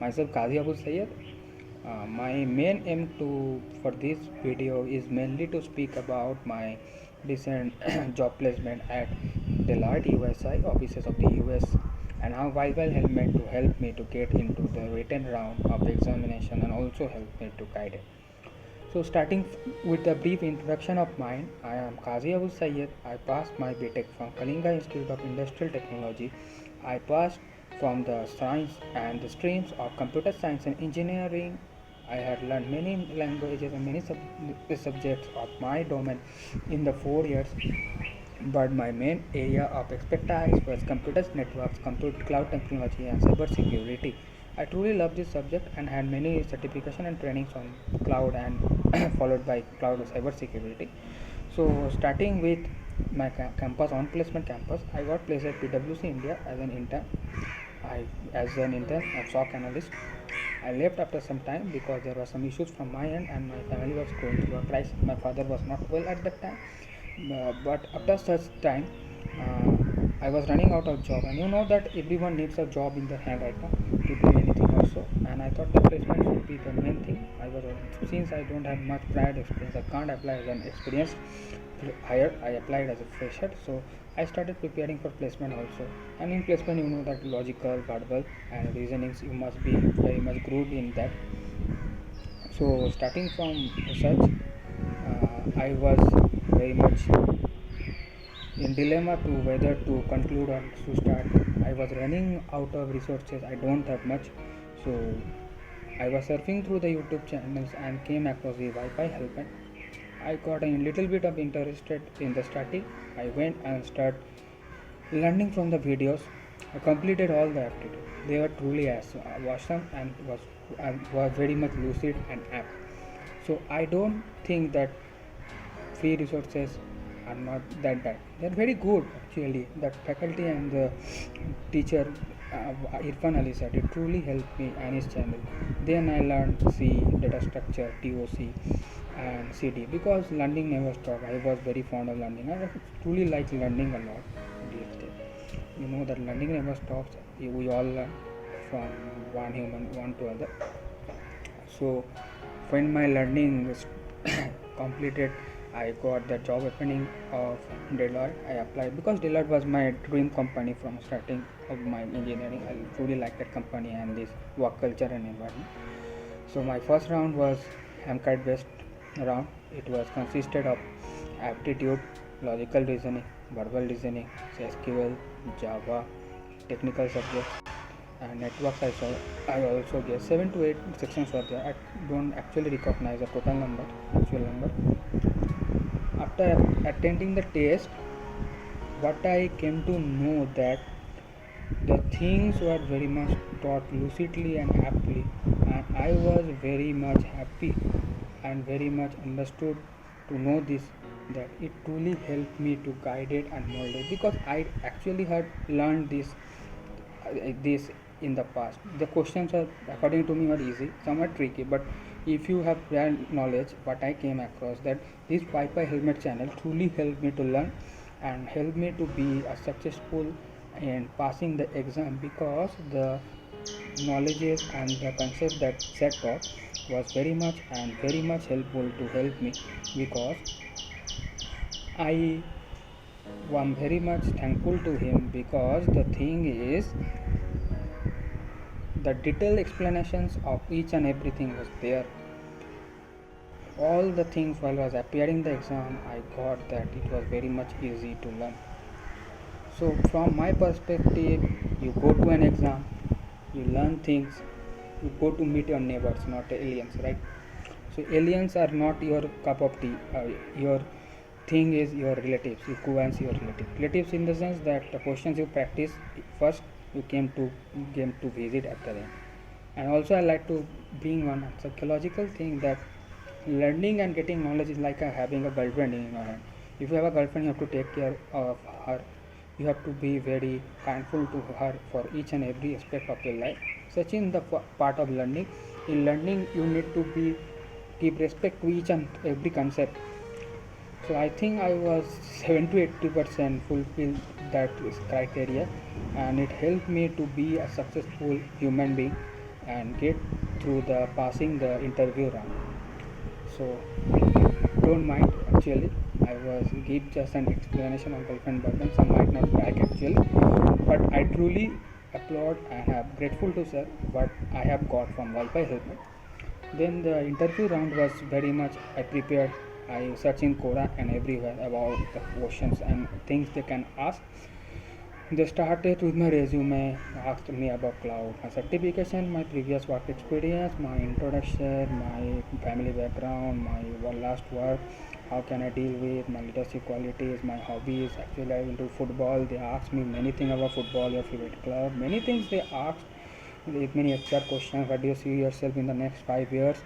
Myself Qazi Abu Sayyed. My main aim for this video is mainly to speak about my recent job placement at Deloitte USI offices of the US and how Vival helped to help me to get into the written round of the examination and also help me to guide it. So starting with a brief introduction of mine, I am Qazi Abu Sayyed. I passed my BTech from Kalinga Institute of Industrial Technology. I passed from the science and the streams of computer science and engineering. I had learned many languages and many subjects of my domain in the 4 years, but my main area of expertise was computers networks, cloud technology, and cyber security. I truly love this subject and had many certification and trainings on cloud and followed by cloud cyber security. So starting with my campus on placement campus, I got placed at PwC India as an intern. A SOC analyst. I left after some time because there were some issues from my end and my family was going through a crisis. My father was not well at that time, but after such time, I was running out of job, and you know that everyone needs a job in their hand right now to do anything also. And I thought the placement should be the main thing. Since I don't have much prior experience, I can't apply as an experienced hire. I applied as a fresher, so I started preparing for placement also. And in placement, you know that logical, verbal, and reasonings you must be very much good in that. So starting from research, I was very much in dilemma to whether to conclude or to start. I was running out of resources. I don't have much, so I was surfing through the YouTube channels and came across the Wi-Fi helper. I got a little bit of interested in the static. I went and started learning from the videos. I completed all the aptitude. They were truly awesome and was very much lucid and apt. So I don't think that free resources are not that bad. They're very good actually. The faculty and the teacher Irfan Ali said it truly helped me and his channel. Then I learned C, data structure, TOC, and CD because learning never stopped. I was very fond of learning. I truly like learning a lot. You know that learning never stops. We all learn from one human, one to other. So when my learning was completed, I got the job opening of Deloitte. I applied because Deloitte was my dream company from starting of my engineering. I truly liked that company and this work culture and environment. So my first round was MCAT based round. It was consisted of aptitude, logical reasoning, verbal reasoning, SQL, Java, technical subjects, and networks. I also guess 7 to 8 sections were there. I don't actually recognize the total number, actual number. After attending the test, what I came to know that the things were very much taught lucidly and aptly, and I was very much happy and very much understood to know this, that it truly helped me to guide it and mold it because I actually had learned this in the past. The questions are, according to me, were easy, somewhat tricky, but if you have prior knowledge, what I came across that this Wi-Fi helmet channel truly helped me to learn and helped me to be a successful in passing the exam because the knowledges and the concept that set taught was very much helpful to help me because I am very much thankful to him because the thing is the detailed explanations of each and everything was there. All the things while I was appearing the exam, I got that it was very much easy to learn. So from my perspective, you go to an exam, you learn things, you go to meet your neighbors, not aliens, right? So aliens are not your cup of tea. Your thing is your relatives. You go and see your relatives. Relatives in the sense that the questions you practice first, you came to visit at the end. And also I like to bring one psychological thing that learning and getting knowledge is like having a girlfriend in your hand. If you have a girlfriend, you have to take care of her. You have to be very kindful to her for each and every aspect of your life. Such in the part of learning. In learning, you need to give respect to each and every concept. So I think I was 70 to 80% fulfilled that criteria, and it helped me to be a successful human being and get through the passing the interview round. So don't mind, actually I was give just an explanation on girlfriend boyfriend. Some might not like actually, but I truly applaud and am grateful to sir what I have got from Wi-Fi helmet. Then the interview round was very much I prepared. I searched in Quora and everywhere about the questions and things they can ask. They started with my resume, asked me about cloud, my certification, my previous work experience, my introduction, my family background, my last work, how can I deal with my leadership qualities, my hobbies. Actually, I into football. They asked me many things about football, your favorite club, many things they asked. With many HR questions, what do you see yourself in the next 5 years?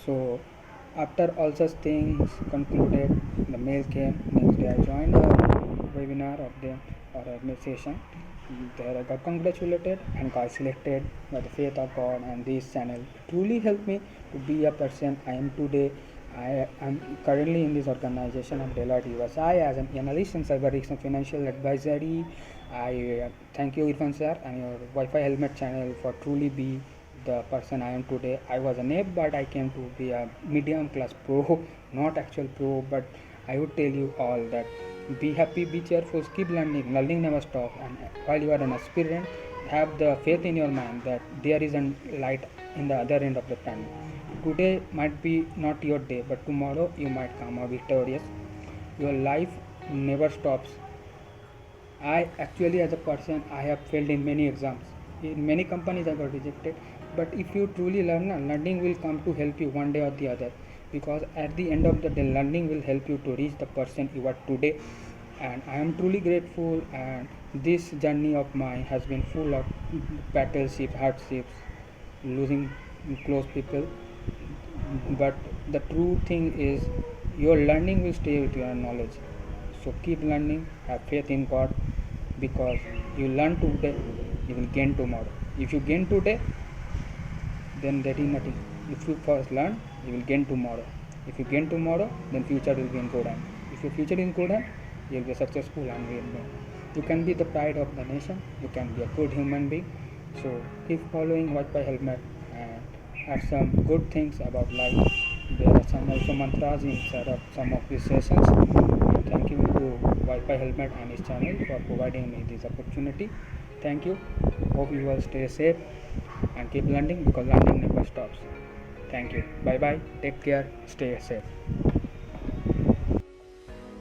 So after all such things concluded, the mail came. Next day, I joined a webinar of them or a session. There I got congratulated and got selected by the faith of God, and this channel truly helped me to be a person I am today. I am currently in this organization of Deloitte USI as an analyst in cyber risk and financial advisory. I thank you, Irfan sir, and your Wi-Fi helmet channel for truly be the person I am today. I was a naive, but I came to be a medium class pro, not actual pro. But I would tell you all that be happy, be cheerful, keep learning. Learning never stops. And while you are an aspirant, have the faith in your mind that there is a light in the other end of the tunnel. Today might be not your day, but tomorrow you might come out victorious. Your life never stops. I actually, as a person, I have failed in many exams. In many companies, I got rejected. But if you truly learn, learning will come to help you one day or the other. Because at the end of the day, learning will help you to reach the person you are today. And I am truly grateful. And this journey of mine has been full of battleships, hardships, losing close people. But the true thing is, your learning will stay with your knowledge. So keep learning, have faith in God, because you learn today, you will gain tomorrow. If you gain today, then there is nothing. If you first learn, you will gain tomorrow. If you gain tomorrow, then future will be in good hand. If your future is in good hand, you will be successful and you can be the pride of the nation. You can be a good human being. So keep following Wi-Fi helmet and have some good things about life. There are some also mantras inside of some of these sessions. And thank you to Wi-Fi helmet and his channel for providing me this opportunity. Thank you. Hope you all stay safe and keep learning, because learning never stops. Thank you. Bye bye. Take care. Stay safe.